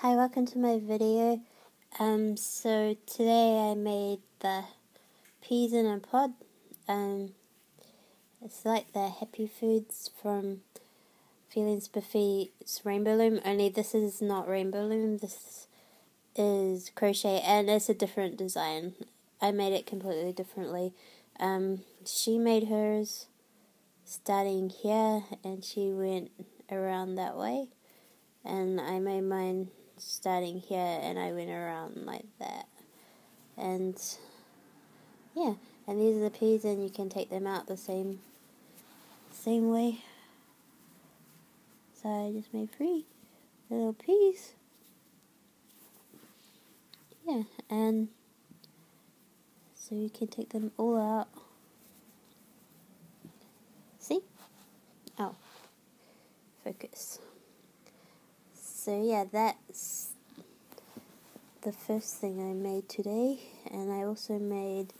Hi, welcome to my video. So today I made the peas in a pod. It's like the Happy Foods from Feelings Buffet's Rainbow Loom, only this is not Rainbow Loom, this is Crochet, and it's a different design. I made it completely differently. She made hers starting here, and she went around that way, and I made mine starting here and I went around like that, and yeah, and these are the peas, and you can take them out the same way. So I just made 3 little peas, yeah, and so you can take them all out. See? Oh, focus. So yeah, that's the first thing I made today, and I also made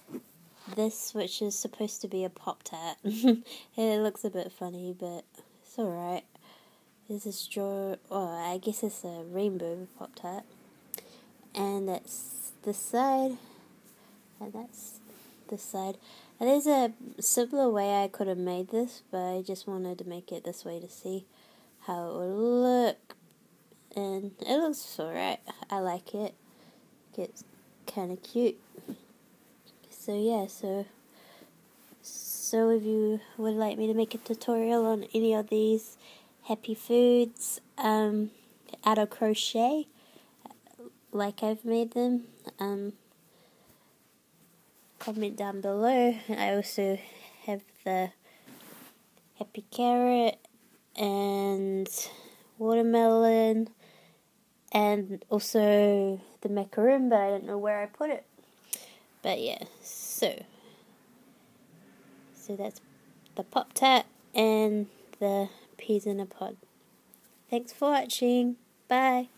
this, which is supposed to be a Pop-Tart. It looks a bit funny, but it's alright. There's a straw, I guess it's a rainbow Pop-Tart. And that's this side, and that's this side. And there's a simpler way I could have made this, but I just wanted to make it this way to see how it would look. And it looks alright. I like it. It's kind of cute. So yeah, so if you would like me to make a tutorial on any of these Happy Foods out of crochet, like I've made them, comment down below. I also have the Happy Carrot and watermelon, and also the macaroon, but I don't know where I put it. But yeah, so that's the Pop-Tart and the peas in a pod. Thanks for watching. Bye.